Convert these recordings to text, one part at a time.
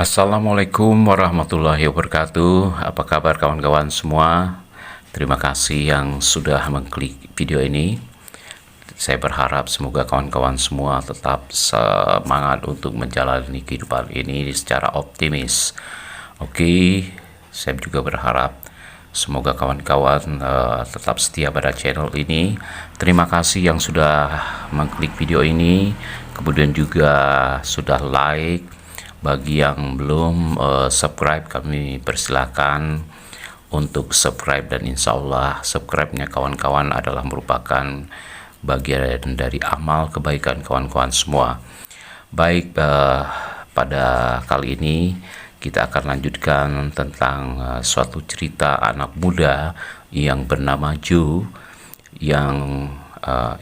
Assalamualaikum warahmatullahi wabarakatuh. Apa kabar kawan-kawan semua? Terima kasih yang sudah mengklik video ini. Saya berharap semoga kawan-kawan semua tetap semangat untuk menjalani kehidupan ini secara optimis. Oke, saya juga berharap semoga kawan-kawan tetap setia pada channel ini. Terima kasih yang sudah mengklik video ini, kemudian juga sudah like. Bagi yang belum subscribe, kami persilakan untuk subscribe, dan insya Allah subscribe-nya kawan-kawan adalah merupakan bagian dari amal kebaikan kawan-kawan semua. Baik, pada kali ini kita akan lanjutkan tentang suatu cerita anak muda yang bernama Joe yang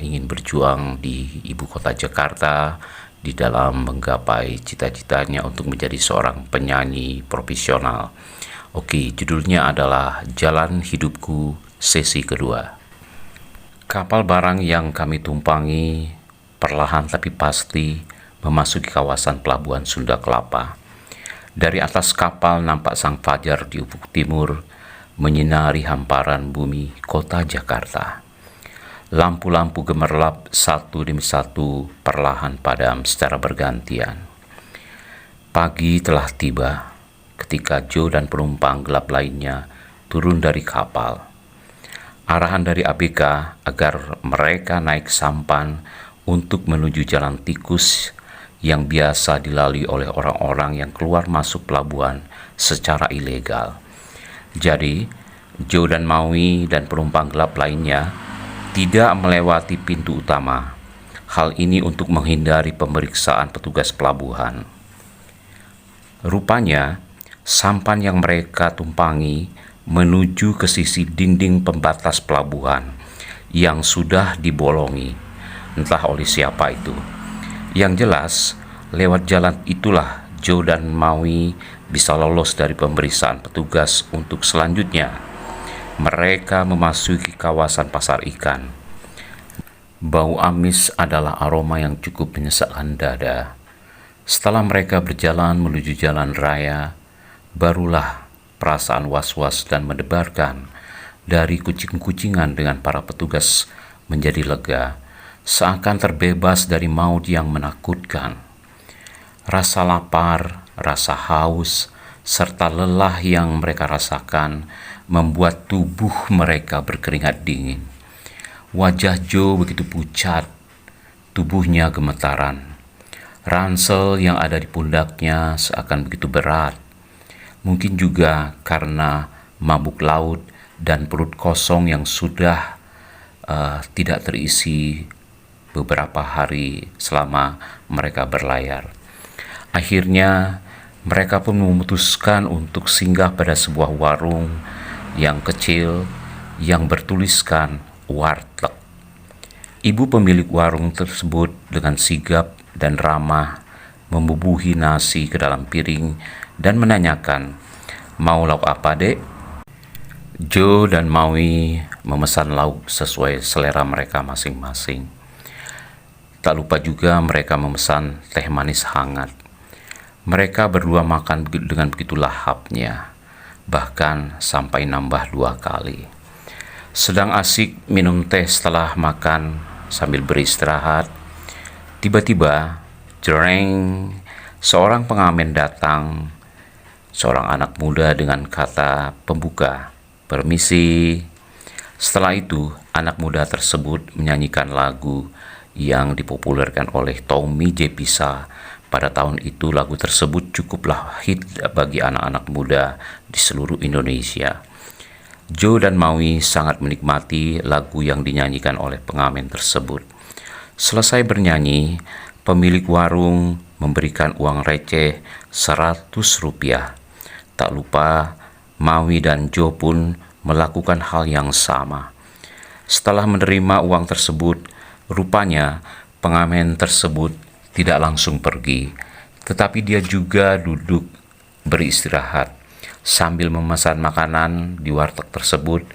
ingin berjuang di ibu kota Jakarta di dalam menggapai cita-citanya untuk menjadi seorang penyanyi profesional. Oke, judulnya adalah Jalan Hidupku sesi kedua. Kapal barang yang kami tumpangi perlahan tapi pasti memasuki kawasan pelabuhan Sunda Kelapa. Dari atas kapal nampak sang fajar di ufuk timur menyinari hamparan bumi kota Jakarta. Lampu-lampu gemerlap satu demi satu perlahan padam secara bergantian. Pagi telah tiba ketika Joe dan penumpang gelap lainnya turun dari kapal. Arahan dari ABK agar mereka naik sampan untuk menuju jalan tikus yang biasa dilalui oleh orang-orang yang keluar masuk pelabuhan secara ilegal. Jadi, Joe dan Maui dan penumpang gelap lainnya tidak melewati pintu utama. Hal ini untuk menghindari pemeriksaan petugas pelabuhan. Rupanya, sampan yang mereka tumpangi menuju ke sisi dinding pembatas pelabuhan yang sudah dibolongi, entah oleh siapa itu. Yang jelas, lewat jalan itulah Joe dan Maui bisa lolos dari pemeriksaan petugas untuk selanjutnya. Mereka memasuki kawasan pasar ikan. Bau amis adalah aroma yang cukup menyesakkan dada. Setelah mereka berjalan menuju jalan raya, barulah perasaan was-was dan mendebarkan dari kucing-kucingan dengan para petugas menjadi lega, seakan terbebas dari maut yang menakutkan. Rasa lapar, rasa haus, serta lelah yang mereka rasakan membuat tubuh mereka berkeringat dingin. Wajah Joe begitu pucat, tubuhnya gemetaran. Ransel yang ada di pundaknya seakan begitu berat. Mungkin juga karena mabuk laut dan perut kosong yang sudah tidak terisi beberapa hari selama mereka berlayar. Akhirnya mereka pun memutuskan untuk singgah pada sebuah warung yang kecil yang bertuliskan warteg. Ibu pemilik warung tersebut dengan sigap dan ramah membubuhi nasi ke dalam piring dan menanyakan, "Mau lauk apa, Dek?" Joe dan Maui memesan lauk sesuai selera mereka masing-masing. Tak lupa juga mereka memesan teh manis hangat. Mereka berdua makan dengan begitu lahapnya, bahkan sampai nambah 2 kali. Sedang asik minum teh setelah makan sambil beristirahat, tiba-tiba, jreng, seorang pengamen datang. Seorang anak muda dengan kata pembuka, "Permisi." Setelah itu, anak muda tersebut menyanyikan lagu yang dipopulerkan oleh Tommy J. Pisa. Pada tahun itu lagu tersebut cukuplah hit bagi anak-anak muda di seluruh Indonesia. Joe dan Maui sangat menikmati lagu yang dinyanyikan oleh pengamen tersebut. Selesai bernyanyi, pemilik warung memberikan uang receh 100 rupiah. Tak lupa, Maui dan Joe pun melakukan hal yang sama. Setelah menerima uang tersebut, rupanya pengamen tersebut tidak langsung pergi, tetapi dia juga duduk beristirahat sambil memesan makanan di warteg tersebut.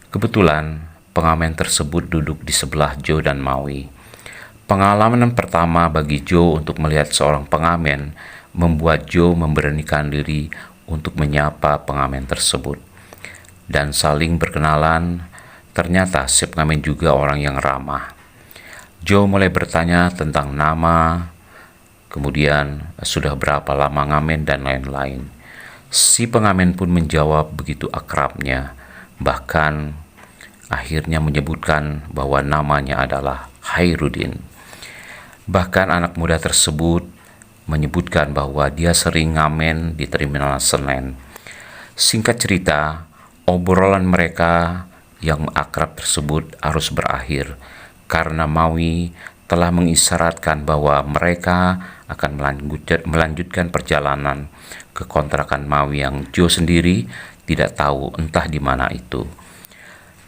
Kebetulan pengamen tersebut duduk di sebelah Joe dan Maui. Pengalaman pertama bagi Joe untuk melihat seorang pengamen membuat Joe memberanikan diri untuk menyapa pengamen tersebut. Dan saling berkenalan, ternyata si pengamen juga orang yang ramah. Joe mulai bertanya tentang nama, kemudian sudah berapa lama ngamen dan lain-lain. Si pengamen pun menjawab begitu akrabnya, bahkan akhirnya menyebutkan bahwa namanya adalah Hairudin. Bahkan anak muda tersebut menyebutkan bahwa dia sering ngamen di Terminal Senen. Singkat cerita, obrolan mereka yang akrab tersebut harus berakhir karena Maui telah mengisyaratkan bahwa mereka akan melanjutkan perjalanan ke kontrakan Maui yang Joe sendiri tidak tahu entah di mana itu.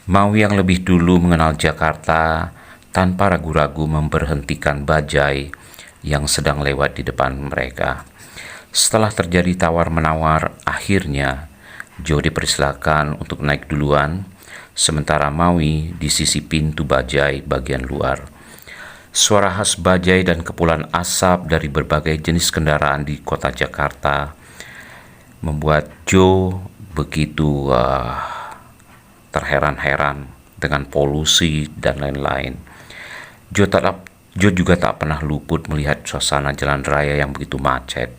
Maui yang lebih dulu mengenal Jakarta tanpa ragu-ragu memberhentikan bajai yang sedang lewat di depan mereka. Setelah terjadi tawar-menawar, akhirnya Joe dipersilakan untuk naik duluan, sementara Maui di sisi pintu bajai bagian luar. Suara khas bajai dan kepulan asap dari berbagai jenis kendaraan di kota Jakarta membuat Joe begitu terheran-heran dengan polusi dan lain-lain. Joe juga tak pernah luput melihat suasana jalan raya yang begitu macet.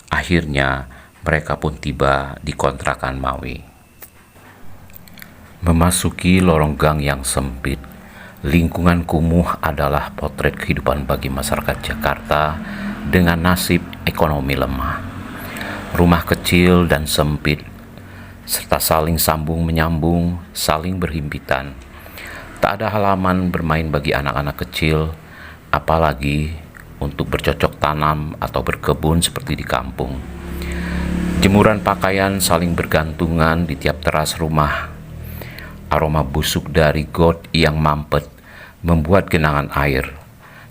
Akhirnya mereka pun tiba di kontrakan Maui. Memasuki lorong gang yang sempit, lingkungan kumuh adalah potret kehidupan bagi masyarakat Jakarta dengan nasib ekonomi lemah. Rumah kecil dan sempit, serta saling sambung menyambung, saling berhimpitan. Tak ada halaman bermain bagi anak-anak kecil, apalagi untuk bercocok tanam atau berkebun seperti di kampung. Jemuran pakaian saling bergantungan di tiap teras rumah. Aroma busuk dari got yang mampet membuat genangan air,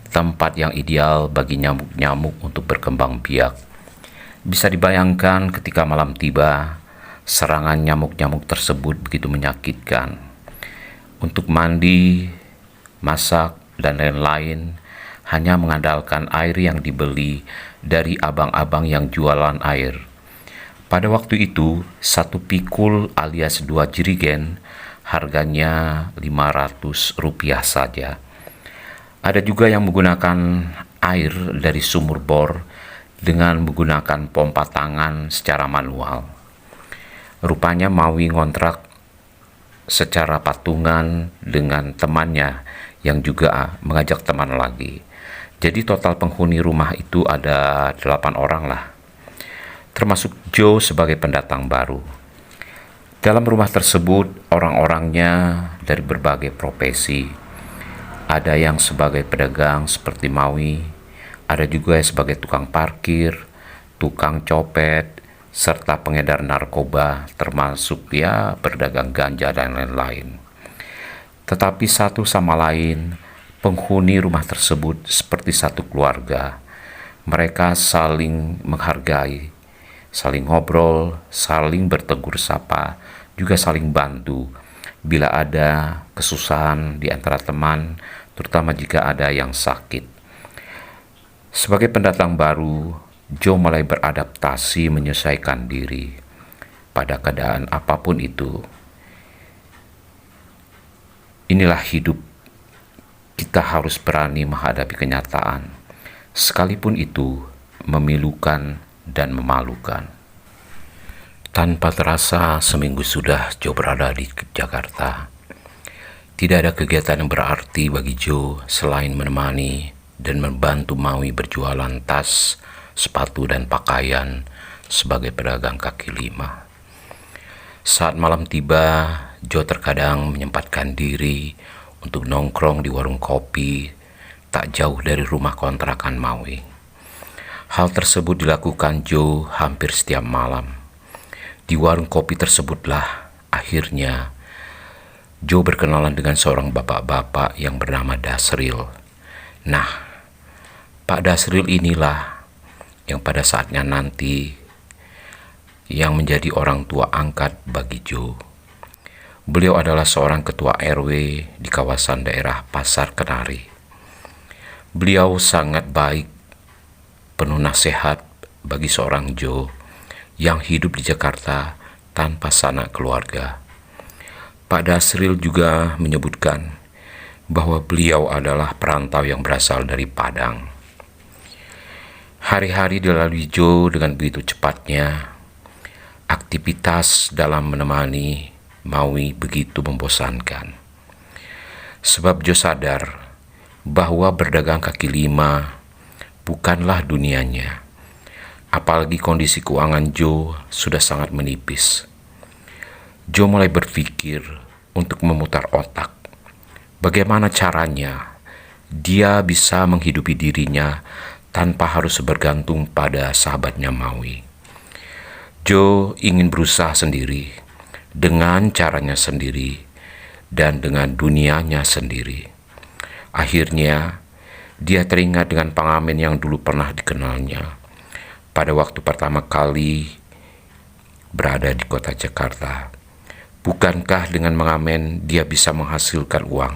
tempat yang ideal bagi nyamuk-nyamuk untuk berkembang biak. Bisa dibayangkan ketika malam tiba, serangan nyamuk-nyamuk tersebut begitu menyakitkan. Untuk mandi, masak, dan lain-lain hanya mengandalkan air yang dibeli dari abang-abang yang jualan air. Pada waktu itu, satu pikul alias 2 jerigen harganya Rp500 saja. Ada juga yang menggunakan air dari sumur bor dengan menggunakan pompa tangan secara manual. Rupanya Maui ngontrak secara patungan dengan temannya yang juga mengajak teman lagi. Jadi total penghuni rumah itu ada 8 orang lah, termasuk Joe sebagai pendatang baru. Dalam rumah tersebut, orang-orangnya dari berbagai profesi. Ada yang sebagai pedagang seperti Maui, ada juga yang sebagai tukang parkir, tukang copet, serta pengedar narkoba, termasuk berdagang ganja dan lain-lain. Tetapi satu sama lain, penghuni rumah tersebut seperti satu keluarga. Mereka saling menghargai, saling ngobrol, saling bertegur sapa, juga saling bantu bila ada kesusahan di antara teman, terutama jika ada yang sakit. Sebagai pendatang baru, Joe mulai beradaptasi menyesuaikan diri pada keadaan apapun itu. Inilah hidup. Kita harus berani menghadapi kenyataan, sekalipun itu memilukan dan memalukan. Tanpa terasa, seminggu sudah Joe berada di Jakarta. Tidak ada kegiatan yang berarti bagi Joe selain menemani dan membantu Maui berjualan tas, sepatu, dan pakaian sebagai pedagang kaki lima. Saat malam tiba, Joe terkadang menyempatkan diri untuk nongkrong di warung kopi tak jauh dari rumah kontrakan Maui. Hal tersebut dilakukan Joe hampir setiap malam. Di warung kopi tersebutlah akhirnya Joe berkenalan dengan seorang bapak-bapak yang bernama Dasril. Nah, Pak Dasril inilah yang pada saatnya nanti yang menjadi orang tua angkat bagi Joe. Beliau adalah seorang ketua RW di kawasan daerah Pasar Kenari. Beliau sangat baik, penuh nasihat bagi seorang Joe yang hidup di Jakarta tanpa sanak keluarga. Pak Dasril juga menyebutkan bahwa beliau adalah perantau yang berasal dari Padang. Hari-hari dilalui Joe dengan begitu cepatnya. Aktivitas dalam menemani Maui begitu membosankan. Sebab Joe sadar bahwa berdagang kaki lima bukanlah dunianya. Apalagi kondisi keuangan Joe sudah sangat menipis. Joe mulai berpikir untuk memutar otak. Bagaimana caranya dia bisa menghidupi dirinya tanpa harus bergantung pada sahabatnya Maui. Joe ingin berusaha sendiri, dengan caranya sendiri, dan dengan dunianya sendiri. Akhirnya, dia teringat dengan pengamen yang dulu pernah dikenalnya pada waktu pertama kali berada di kota Jakarta. Bukankah dengan mengamen dia bisa menghasilkan uang?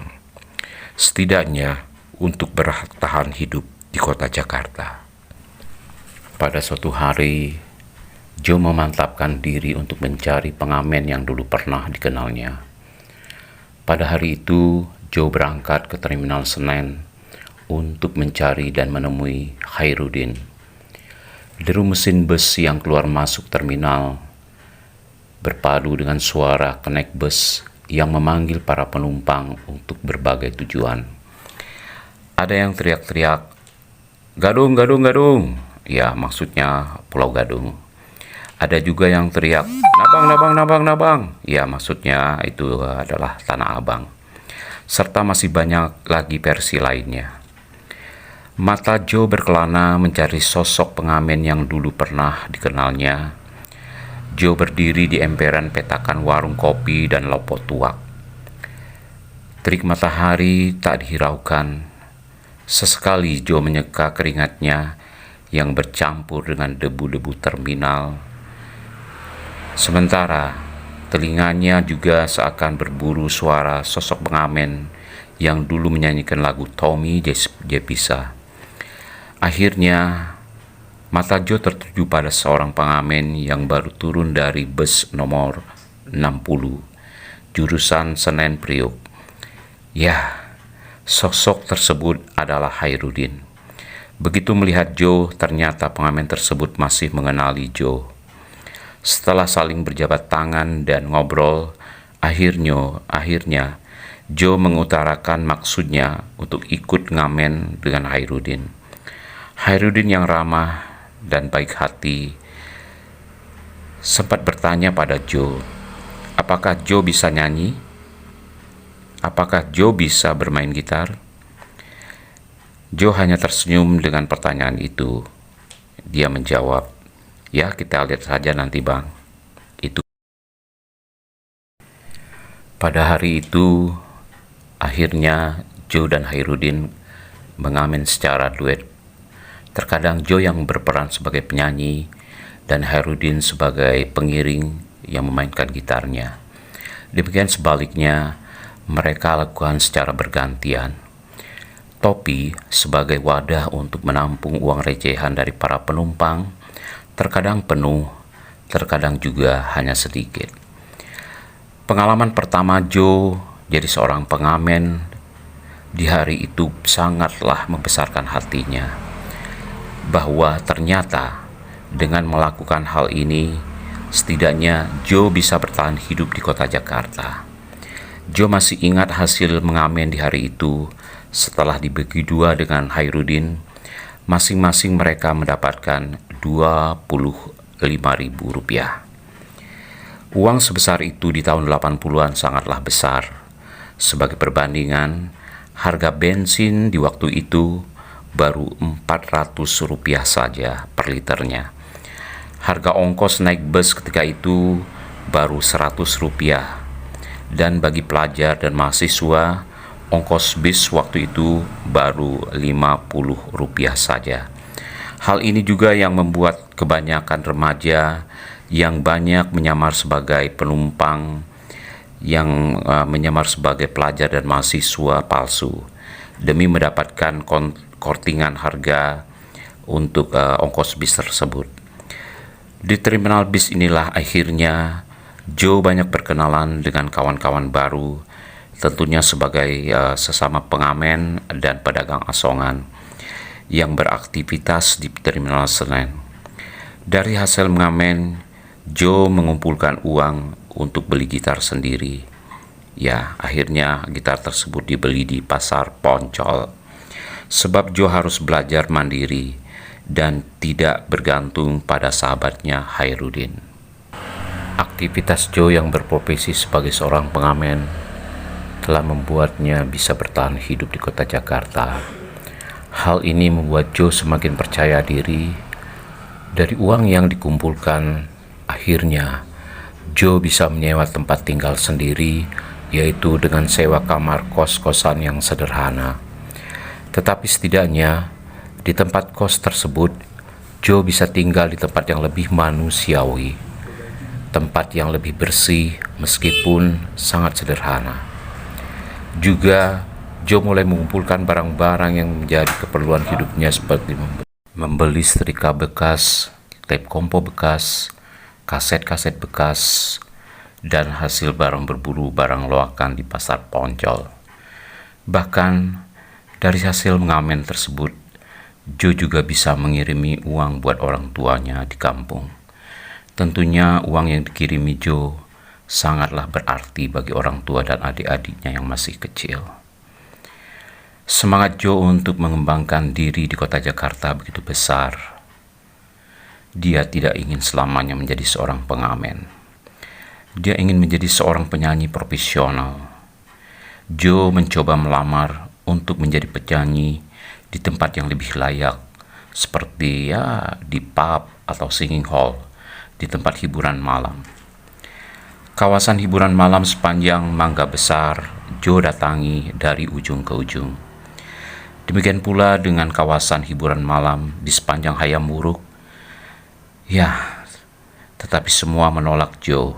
Setidaknya untuk bertahan hidup di kota Jakarta. Pada suatu hari, Joe memantapkan diri untuk mencari pengamen yang dulu pernah dikenalnya. Pada hari itu, Joe berangkat ke Terminal Senen untuk mencari dan menemui Khairuddin. Deru mesin bus yang keluar masuk terminal berpadu dengan suara kenek bus yang memanggil para penumpang untuk berbagai tujuan. Ada yang teriak-teriak, "Gadung, Gadung, Gadung." Ya, maksudnya Pulau Gadung. Ada juga yang teriak, "Nabang, Nabang, Nabang, Nabang." Ya, maksudnya itu adalah Tanah Abang. Serta masih banyak lagi versi lainnya. Mata Joe berkelana mencari sosok pengamen yang dulu pernah dikenalnya. Joe berdiri di emperan petakan warung kopi dan lopo tuak. Terik matahari tak dihiraukan. Sesekali Joe menyeka keringatnya yang bercampur dengan debu-debu terminal. Sementara telinganya juga seakan berburu suara sosok pengamen yang dulu menyanyikan lagu Tommy Jepisa. Akhirnya, mata Joe tertuju pada seorang pengamen yang baru turun dari bus nomor 60, jurusan Senen Priok. Ya, sosok tersebut adalah Khairuddin. Begitu melihat Joe, ternyata pengamen tersebut masih mengenali Joe. Setelah saling berjabat tangan dan ngobrol, akhirnya Joe mengutarakan maksudnya untuk ikut ngamen dengan Khairuddin. Khairuddin yang ramah dan baik hati sempat bertanya pada Joe, apakah Joe bisa nyanyi? Apakah Joe bisa bermain gitar? Joe hanya tersenyum dengan pertanyaan itu. Dia menjawab, "Ya, kita lihat saja nanti, Bang." Itu. Pada hari itu, akhirnya Joe dan Khairuddin mengamen secara duet. Terkadang Joe yang berperan sebagai penyanyi dan Khairuddin sebagai pengiring yang memainkan gitarnya. Demikian sebaliknya, mereka lakukan secara bergantian. Topi sebagai wadah untuk menampung uang recehan dari para penumpang, terkadang penuh, terkadang juga hanya sedikit. Pengalaman pertama Joe jadi seorang pengamen di hari itu sangatlah membesarkan hatinya. Bahwa ternyata dengan melakukan hal ini, setidaknya Joe bisa bertahan hidup di kota Jakarta. Joe masih ingat hasil mengamen di hari itu. Setelah dibagi dua dengan Khairuddin, masing-masing mereka mendapatkan Rp25.000. Uang sebesar itu di tahun 80-an sangatlah besar. Sebagai perbandingan, harga bensin di waktu itu baru Rp400 saja per liternya. Harga ongkos naik bus ketika itu baru Rp100. Dan bagi pelajar dan mahasiswa, ongkos bis waktu itu baru Rp50 saja. Hal ini juga yang membuat kebanyakan remaja yang banyak menyamar sebagai penumpang, yang menyamar sebagai pelajar dan mahasiswa palsu demi mendapatkan kortingan harga untuk ongkos bis tersebut. Di terminal bis inilah akhirnya Joe banyak berkenalan dengan kawan-kawan baru, tentunya sebagai sesama pengamen dan pedagang asongan yang beraktivitas di terminal Senen. Dari hasil mengamen, Joe mengumpulkan uang untuk beli gitar sendiri. Ya, akhirnya gitar tersebut dibeli di pasar Poncol. Sebab Joe harus belajar mandiri dan tidak bergantung pada sahabatnya Hairudin. Aktivitas Joe yang berprofesi sebagai seorang pengamen telah membuatnya bisa bertahan hidup di kota Jakarta. Hal ini membuat Joe semakin percaya diri. Dari uang yang dikumpulkan, akhirnya Joe bisa menyewa tempat tinggal sendiri, yaitu dengan sewa kamar kos-kosan yang sederhana. Tetapi setidaknya di tempat kos tersebut, Joe bisa tinggal di tempat yang lebih manusiawi, tempat yang lebih bersih meskipun sangat sederhana. Juga Joe mulai mengumpulkan barang-barang yang menjadi keperluan hidupnya seperti membeli setrika bekas, tape kompo bekas, kaset-kaset bekas, dan hasil barang berburu barang loakan di pasar Poncol. Bahkan dari hasil mengamen tersebut, Joe juga bisa mengirimi uang buat orang tuanya di kampung. Tentunya uang yang dikirimi Joe sangatlah berarti bagi orang tua dan adik-adiknya yang masih kecil. Semangat Joe untuk mengembangkan diri di kota Jakarta begitu besar. Dia tidak ingin selamanya menjadi seorang pengamen. Dia ingin menjadi seorang penyanyi profesional. Joe mencoba melamar untuk menjadi penyanyi di tempat yang lebih layak, seperti di pub atau singing hall, di tempat hiburan malam. Kawasan hiburan malam sepanjang Mangga Besar, Joe datangi dari ujung ke ujung. Demikian pula dengan kawasan hiburan malam di sepanjang Hayam Wuruk. Tetapi semua menolak Joe.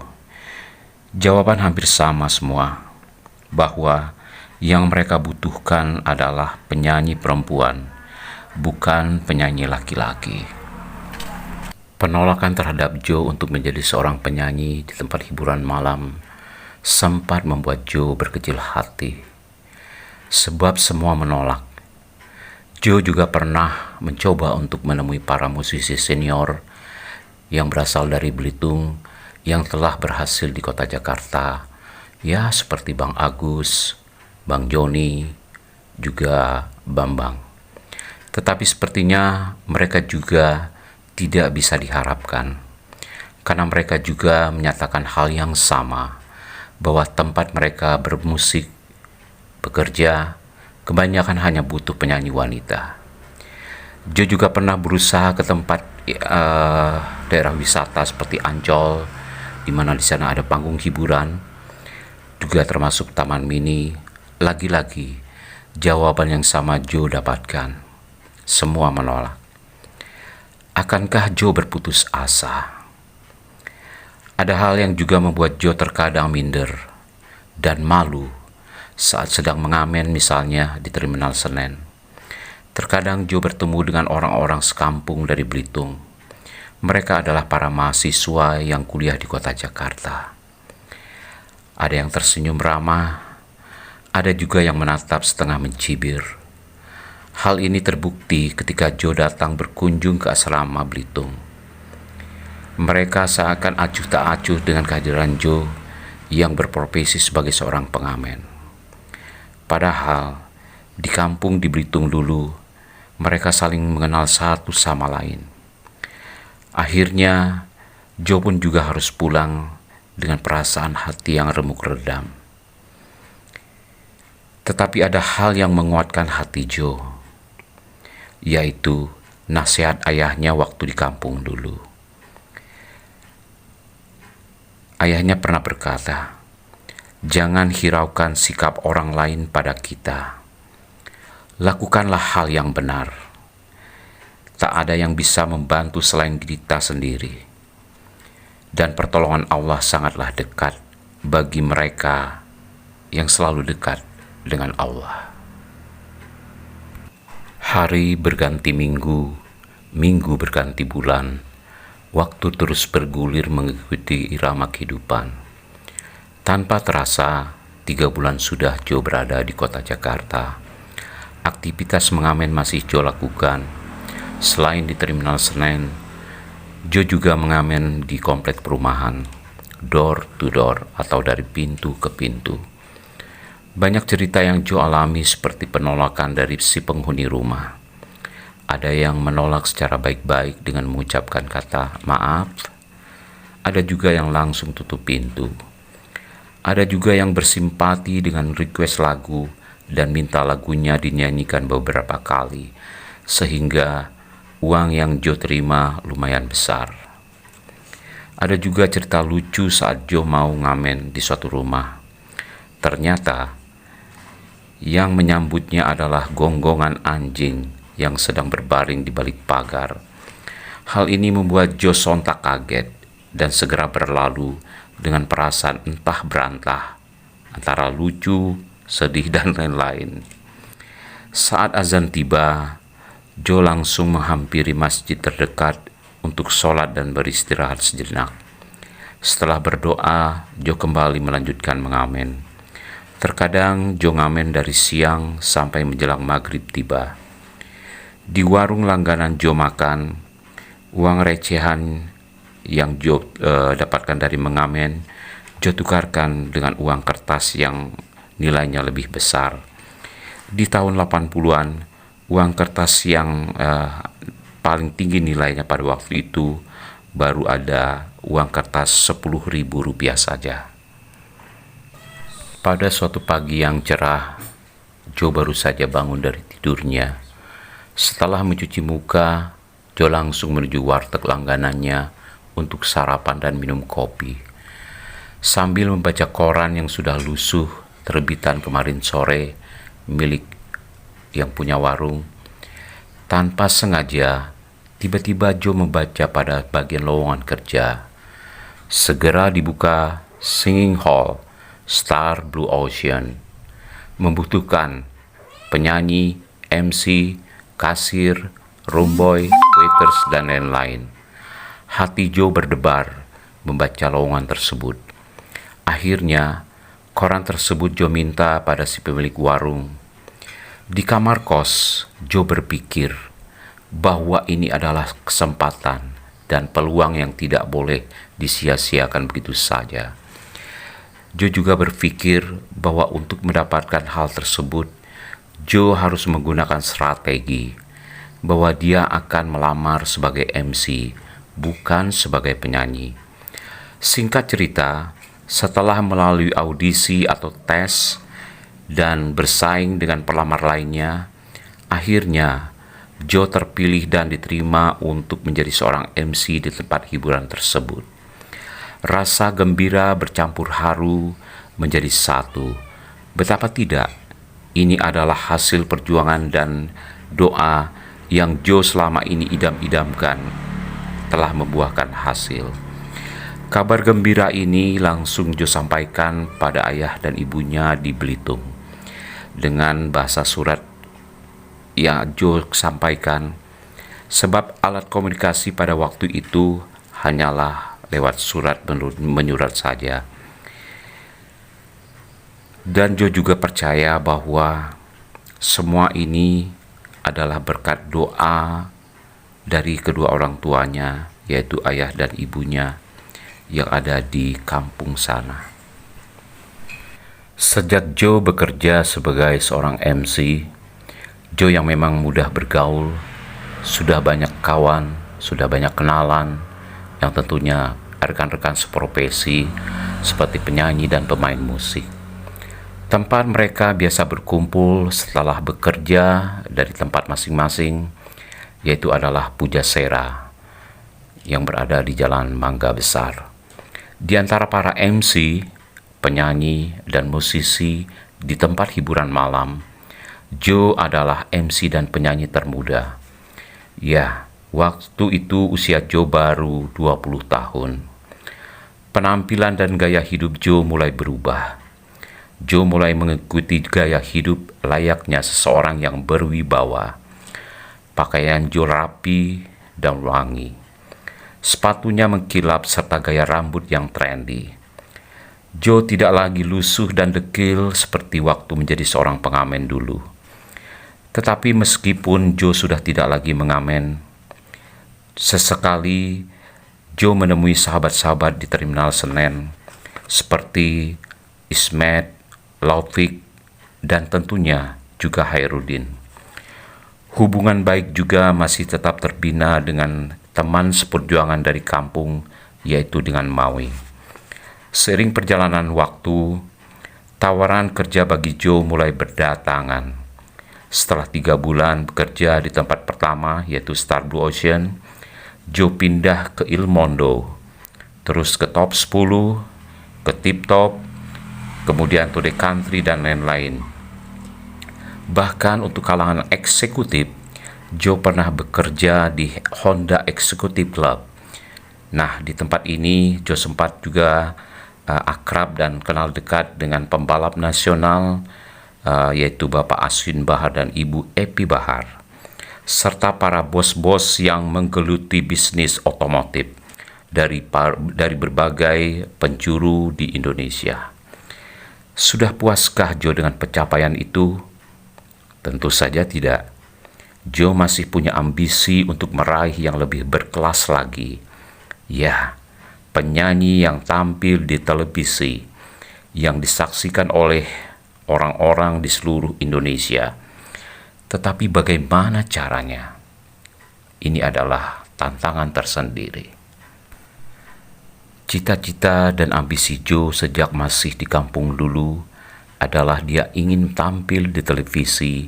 Jawaban hampir sama semua, bahwa yang mereka butuhkan adalah penyanyi perempuan, bukan penyanyi laki-laki. Penolakan terhadap Joe untuk menjadi seorang penyanyi di tempat hiburan malam sempat membuat Joe berkecil hati. Sebab semua menolak. Joe juga pernah mencoba untuk menemui para musisi senior yang berasal dari Belitung yang telah berhasil di kota Jakarta, seperti Bang Agus, Bang Joni, juga Bambang. Tetapi sepertinya mereka juga tidak bisa diharapkan, karena mereka juga menyatakan hal yang sama, bahwa tempat mereka bermusik, bekerja, kebanyakan hanya butuh penyanyi wanita. Joe juga pernah berusaha ke tempat daerah wisata seperti Ancol, di mana di sana ada panggung hiburan, juga termasuk taman mini. Lagi-lagi, jawaban yang sama Joe dapatkan. Semua menolak. Akankah Joe berputus asa? Ada hal yang juga membuat Joe terkadang minder dan malu saat sedang mengamen, misalnya di terminal Senen. Terkadang Joe bertemu dengan orang-orang sekampung dari Belitung. Mereka adalah para mahasiswa yang kuliah di kota Jakarta. Ada yang tersenyum ramah, ada juga yang menatap setengah mencibir. Hal ini terbukti ketika Joe datang berkunjung ke asrama Belitung. Mereka seakan acuh tak acuh dengan kehadiran Joe yang berprofesi sebagai seorang pengamen. Padahal di kampung di Belitung dulu, mereka saling mengenal satu sama lain. Akhirnya Joe pun juga harus pulang dengan perasaan hati yang remuk redam. Tetapi ada hal yang menguatkan hati Joe, yaitu nasihat ayahnya waktu di kampung dulu. Ayahnya pernah berkata, "Jangan hiraukan sikap orang lain pada kita. Lakukanlah hal yang benar. Tak ada yang bisa membantu selain kita sendiri. Dan pertolongan Allah sangatlah dekat bagi mereka yang selalu dekat dengan Allah." Hari berganti minggu, Minggu berganti bulan, waktu terus bergulir mengikuti irama kehidupan. Tanpa terasa, 3 bulan sudah Joe berada di kota Jakarta. Aktivitas mengamen masih Joe lakukan. Selain di Terminal Senen, Joe juga mengamen di komplek perumahan, door to door atau dari pintu ke pintu. Banyak cerita yang Joe alami seperti penolakan dari si penghuni rumah. Ada yang menolak secara baik-baik dengan mengucapkan kata maaf. Ada juga yang langsung tutup pintu. Ada juga yang bersimpati dengan request lagu dan minta lagunya dinyanyikan beberapa kali, sehingga uang yang Joe terima lumayan besar. Ada juga cerita lucu saat Joe mau ngamen di suatu rumah. Ternyata yang menyambutnya adalah gonggongan anjing yang sedang berbaring di balik pagar. Hal ini membuat Joe sontak kaget dan segera berlalu dengan perasaan entah berantah, antara lucu, sedih, dan lain-lain. Saat azan tiba, Joe langsung menghampiri masjid terdekat untuk sholat dan beristirahat sejenak. Setelah berdoa, Joe kembali melanjutkan mengamen. Terkadang Joe ngamen dari siang sampai menjelang maghrib tiba. Di warung langganan Joe makan, uang recehan yang Joe dapatkan dari mengamen, Joe tukarkan dengan uang kertas yang nilainya lebih besar. Di tahun 80-an, uang kertas yang paling tinggi nilainya pada waktu itu baru ada uang kertas Rp10.000 saja. Pada suatu pagi yang cerah, Joe baru saja bangun dari tidurnya. Setelah mencuci muka, Joe langsung menuju warteg langganannya untuk sarapan dan minum kopi. Sambil membaca koran yang sudah lusuh terbitan kemarin sore milik yang punya warung, tanpa sengaja, tiba-tiba Joe membaca pada bagian lowongan kerja. Segera dibuka Singing Hall, Star Blue Ocean. Membutuhkan penyanyi, MC, kasir, roomboy, waiters, dan lain-lain. Hati Joe berdebar membaca lowongan tersebut. Akhirnya, koran tersebut Joe minta pada si pemilik warung. Di kamar kos, Joe berpikir bahwa ini adalah kesempatan dan peluang yang tidak boleh disia-siakan begitu saja. Joe juga berpikir bahwa untuk mendapatkan hal tersebut, Joe harus menggunakan strategi bahwa dia akan melamar sebagai MC, bukan sebagai penyanyi. Singkat cerita, setelah melalui audisi atau tes dan bersaing dengan pelamar lainnya, akhirnya Joe terpilih dan diterima untuk menjadi seorang MC di tempat hiburan tersebut. Rasa gembira bercampur haru menjadi satu. Betapa tidak, ini adalah hasil perjuangan dan doa yang Joe selama ini idam-idamkan telah membuahkan hasil. Kabar gembira ini langsung Joe sampaikan pada ayah dan ibunya di Belitung. Dengan bahasa surat yang Joe sampaikan, sebab alat komunikasi pada waktu itu hanyalah lewat surat menyurat saja. Dan Joe juga percaya bahwa semua ini adalah berkat doa dari kedua orang tuanya, yaitu ayah dan ibunya yang ada di kampung sana. Sejak Joe bekerja sebagai seorang MC, Joe yang memang mudah bergaul, sudah banyak kawan, sudah banyak kenalan, yang tentunya rekan-rekan seprofesi seperti penyanyi dan pemain musik. Tempat mereka biasa berkumpul setelah bekerja dari tempat masing-masing, yaitu adalah Pujasera yang berada di Jalan Mangga Besar. Di antara para MC, penyanyi, dan musisi di tempat hiburan malam, Joe adalah MC dan penyanyi termuda. Ya, waktu itu usia Joe baru 20 tahun. Penampilan dan gaya hidup Joe mulai berubah. Joe mulai mengikuti gaya hidup layaknya seseorang yang berwibawa. Pakaian Joe rapi dan wangi. Sepatunya mengkilap serta gaya rambut yang trendy. Joe tidak lagi lusuh dan dekil seperti waktu menjadi seorang pengamen dulu. Tetapi meskipun Joe sudah tidak lagi mengamen, sesekali Joe menemui sahabat-sahabat di Terminal Senen seperti Ismet, Laufik, dan tentunya juga Hairudin. Hubungan baik juga masih tetap terbina dengan teman seperjuangan dari kampung, yaitu dengan Maui. Seiring perjalanan waktu, tawaran kerja bagi Joe mulai berdatangan. Setelah 3 bulan bekerja di tempat pertama, yaitu Star Blue Ocean, Joe pindah ke Il Mondo, terus ke Top 10, ke Tip Top, kemudian to the Country, dan lain-lain. Bahkan untuk kalangan eksekutif, Joe pernah bekerja di Honda Executive Club. Nah, di tempat ini Joe sempat juga akrab dan kenal dekat dengan pembalap nasional, yaitu Bapak Aswin Bahar dan Ibu Epi Bahar, serta para bos-bos yang menggeluti bisnis otomotif dari berbagai penjuru di Indonesia. Sudah puaskah Joe dengan pencapaian itu? Tentu saja tidak. Joe masih punya ambisi untuk meraih yang lebih berkelas lagi. Ya, penyanyi yang tampil di televisi, yang disaksikan oleh orang-orang di seluruh Indonesia. Tetapi bagaimana caranya? Ini adalah tantangan tersendiri. Cita-cita dan ambisi Joe sejak masih di kampung dulu adalah dia ingin tampil di televisi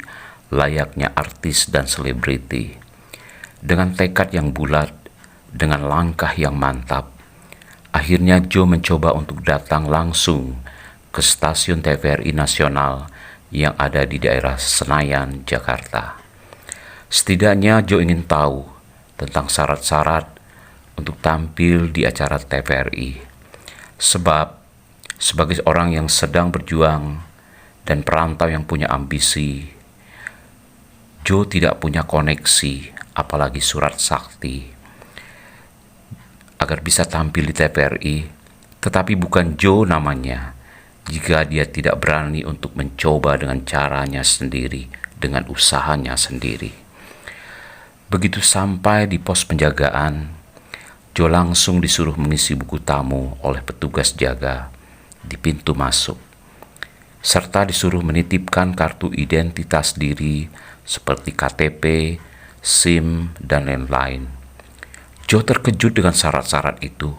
layaknya artis dan selebriti. Dengan tekad yang bulat, dengan langkah yang mantap, akhirnya Joe mencoba untuk datang langsung ke stasiun TVRI nasional yang ada di daerah Senayan, Jakarta. Setidaknya Joe ingin tahu tentang syarat-syarat untuk tampil di acara TVRI. Sebab sebagai orang yang sedang berjuang dan perantau yang punya ambisi, Joe tidak punya koneksi, apalagi surat sakti, agar bisa tampil di TVRI. Tetapi bukan Joe namanya jika dia tidak berani untuk mencoba dengan caranya sendiri, dengan usahanya sendiri. Begitu sampai di pos penjagaan, Joe langsung disuruh mengisi buku tamu oleh petugas jaga di pintu masuk, serta disuruh menitipkan kartu identitas diri seperti KTP, SIM, dan lain-lain. Joe terkejut dengan syarat-syarat itu,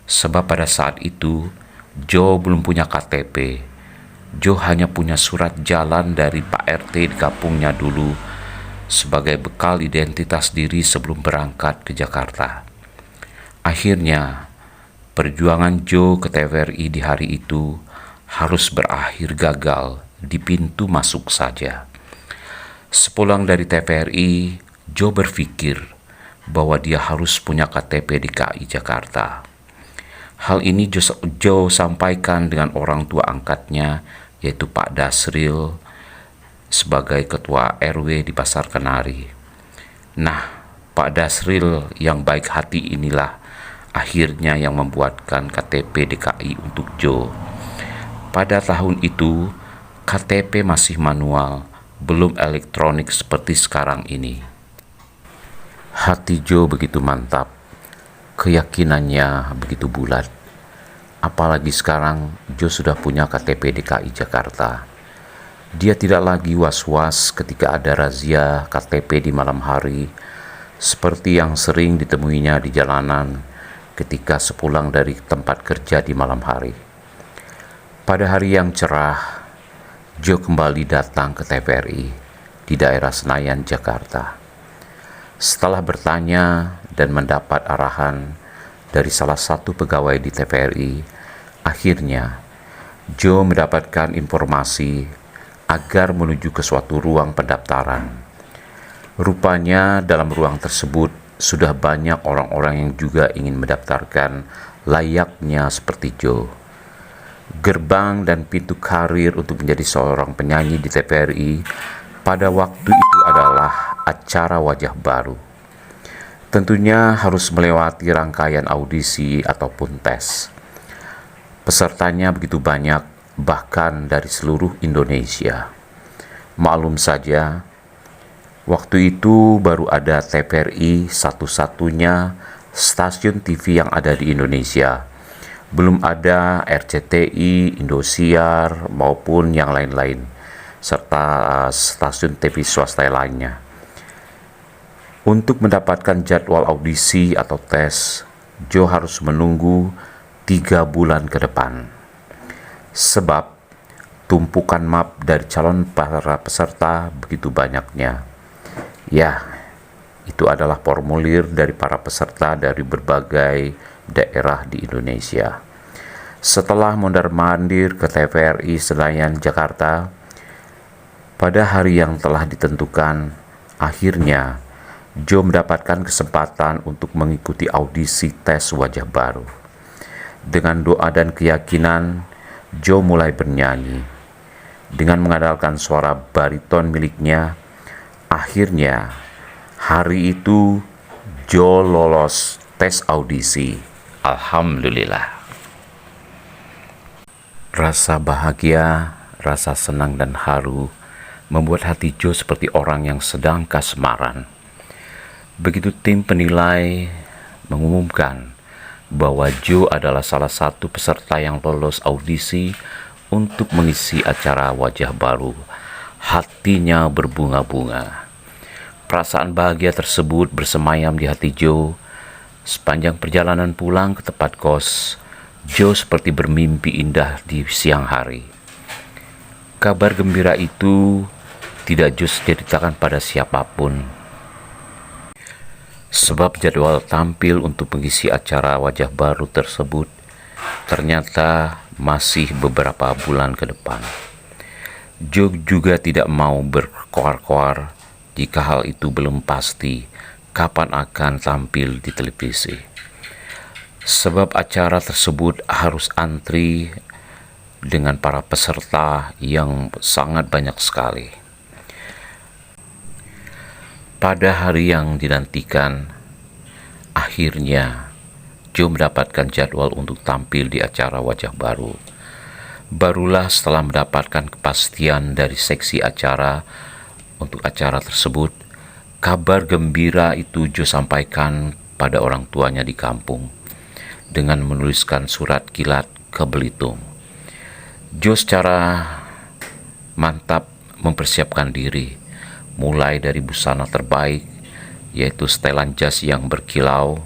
sebab pada saat itu Joe belum punya KTP. Joe hanya punya surat jalan dari Pak RT di kampungnya dulu sebagai bekal identitas diri sebelum berangkat ke Jakarta. Akhirnya, perjuangan Joe ke TVRI di hari itu harus berakhir gagal di pintu masuk saja. Sepulang dari TVRI, Joe berpikir bahwa dia harus punya KTP DKI Jakarta. Hal ini Joe sampaikan dengan orang tua angkatnya, yaitu Pak Dasril, sebagai ketua RW di Pasar Kenari. Nah, Pak Dasril yang baik hati inilah akhirnya yang membuatkan KTP DKI untuk Joe. Pada tahun itu, KTP masih manual, belum elektronik seperti sekarang ini. Hati Joe begitu mantap, keyakinannya begitu bulat. Apalagi sekarang Joe sudah punya KTP DKI Jakarta. Dia tidak lagi was-was ketika ada razia KTP di malam hari, seperti yang sering ditemuinya di jalanan ketika sepulang dari tempat kerja di malam hari. Pada hari yang cerah, Joe kembali datang ke TVRI di daerah Senayan, Jakarta. Setelah bertanya dan mendapat arahan dari salah satu pegawai di TVRI, akhirnya Joe mendapatkan informasi agar menuju ke suatu ruang pendaftaran. Rupanya dalam ruang tersebut sudah banyak orang-orang yang juga ingin mendaftarkan layaknya seperti Joe. Gerbang dan pintu karir untuk menjadi seorang penyanyi di TVRI pada waktu itu adalah acara wajah baru. Tentunya harus melewati rangkaian audisi ataupun tes. Pesertanya begitu banyak, bahkan dari seluruh Indonesia. Maklum saja, waktu itu baru ada TVRI satu-satunya stasiun TV yang ada di Indonesia. Belum ada RCTI, Indosiar, maupun yang lain-lain, serta stasiun TV swasta lainnya. Untuk mendapatkan jadwal audisi atau tes, Joe harus menunggu 3 bulan ke depan. Sebab tumpukan map dari calon para peserta begitu banyaknya. Ya, itu adalah formulir dari para peserta dari berbagai daerah di Indonesia. Setelah mondar-mandir ke TVRI Senayan, Jakarta, pada hari yang telah ditentukan, akhirnya Joe mendapatkan kesempatan untuk mengikuti audisi tes wajah baru. Dengan doa dan keyakinan, Joe mulai bernyanyi. Dengan mengandalkan suara bariton miliknya, akhirnya hari itu Joe lolos tes audisi. Alhamdulillah. Rasa bahagia, rasa senang dan haru membuat hati Joe seperti orang yang sedang kasmaran. Begitu tim penilai mengumumkan bahwa Joe adalah salah satu peserta yang lolos audisi untuk mengisi acara wajah baru, hatinya berbunga-bunga. Perasaan bahagia tersebut bersemayam di hati Joe. Sepanjang perjalanan pulang ke tempat kos, Joe seperti bermimpi indah di siang hari. Kabar gembira itu tidak Joe ceritakan pada siapapun, sebab jadwal tampil untuk mengisi acara wajah baru tersebut ternyata masih beberapa bulan ke depan. Joe juga tidak mau berkoar-koar jika hal itu belum pasti kapan akan tampil di televisi. Sebab acara tersebut harus antri dengan para peserta yang sangat banyak sekali. Pada hari yang dinantikan, akhirnya Joe mendapatkan jadwal untuk tampil di acara wajah baru. Barulah setelah mendapatkan kepastian dari seksi acara untuk acara tersebut, kabar gembira itu Joe sampaikan pada orang tuanya di kampung dengan menuliskan surat kilat ke Belitung. Joe secara mantap mempersiapkan diri, mulai dari busana terbaik, yaitu setelan jas yang berkilau,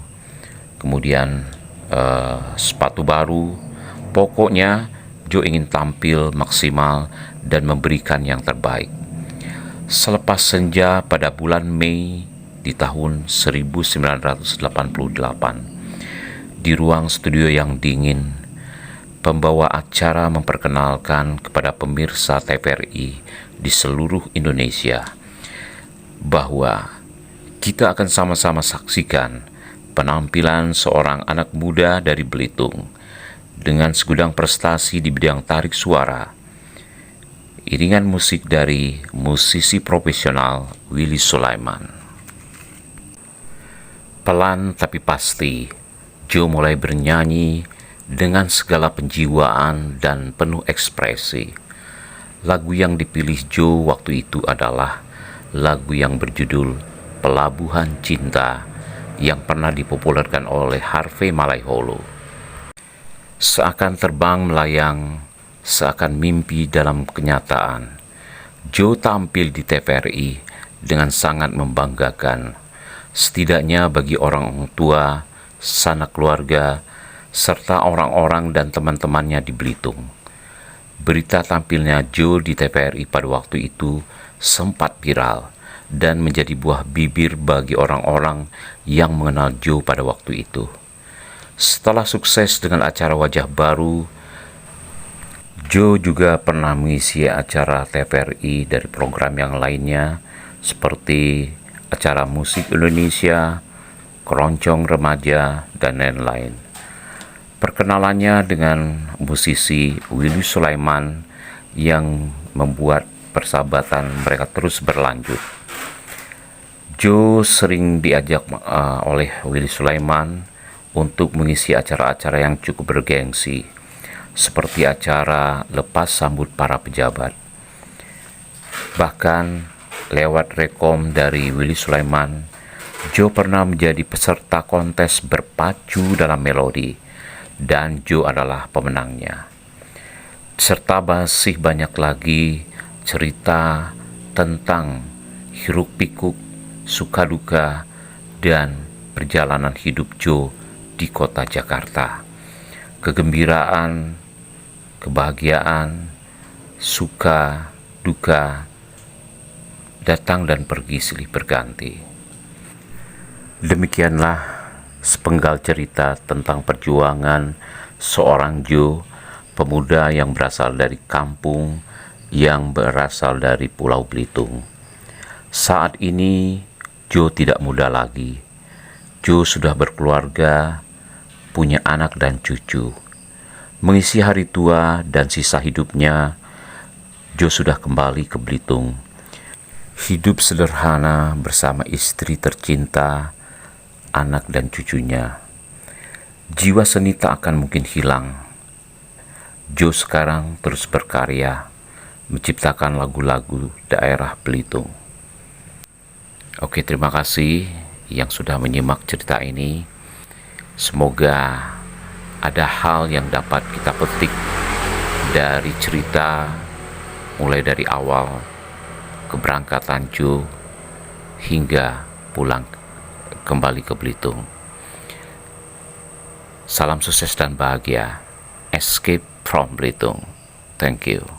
kemudian sepatu baru. Pokoknya Joe ingin tampil maksimal dan memberikan yang terbaik. Selepas senja pada bulan Mei di tahun 1988, di ruang studio yang dingin, pembawa acara memperkenalkan kepada pemirsa TVRI di seluruh Indonesia bahwa kita akan sama-sama saksikan penampilan seorang anak muda dari Belitung dengan segudang prestasi di bidang tarik suara. Iringan musik dari musisi profesional Willy Sulaiman. Pelan tapi pasti, Joe mulai bernyanyi dengan segala penjiwaan dan penuh ekspresi. Lagu yang dipilih Joe waktu itu adalah lagu yang berjudul Pelabuhan Cinta yang pernah dipopulerkan oleh Harvey Malaiholo. Seakan terbang melayang, seakan mimpi dalam kenyataan, Joe tampil di TVRI dengan sangat membanggakan, setidaknya bagi orang tua, sanak keluarga, serta orang-orang dan teman-temannya di Belitung. Berita tampilnya Joe di TVRI pada waktu itu sempat viral dan menjadi buah bibir bagi orang-orang yang mengenal Joe pada waktu itu. Setelah sukses dengan acara wajah baru, Joe juga pernah mengisi acara TVRI dari program yang lainnya seperti acara musik Indonesia, keroncong remaja, dan lain-lain. Perkenalannya dengan musisi Willy Sulaiman yang membuat persahabatan mereka terus berlanjut. Joe sering diajak oleh Willy Sulaiman untuk mengisi acara-acara yang cukup bergengsi, seperti acara lepas sambut para pejabat. Bahkan lewat rekom dari Willy Sulaiman, Joe pernah menjadi peserta kontes berpacu dalam melodi, dan Joe adalah pemenangnya. Serta masih banyak lagi cerita tentang hiruk-pikuk, suka duka, dan perjalanan hidup Joe di kota Jakarta. Kegembiraan, kebahagiaan, suka, duka, datang dan pergi silih berganti. Demikianlah sepenggal cerita tentang perjuangan seorang Joe, pemuda yang berasal dari kampung, yang berasal dari Pulau Belitung. Saat ini Joe tidak muda lagi. Joe sudah berkeluarga, punya anak dan cucu. Mengisi hari tua dan sisa hidupnya, Joe sudah kembali ke Belitung. Hidup sederhana bersama istri tercinta, anak dan cucunya. Jiwa seni tak akan mungkin hilang. Joe sekarang terus berkarya, menciptakan lagu-lagu daerah Belitung. Oke, terima kasih yang sudah menyimak cerita ini. Semoga ada hal yang dapat kita petik dari cerita, mulai dari awal keberangkatan Joe hingga pulang kembali ke Belitung. Salam sukses dan bahagia. Escape from Belitung. Thank you.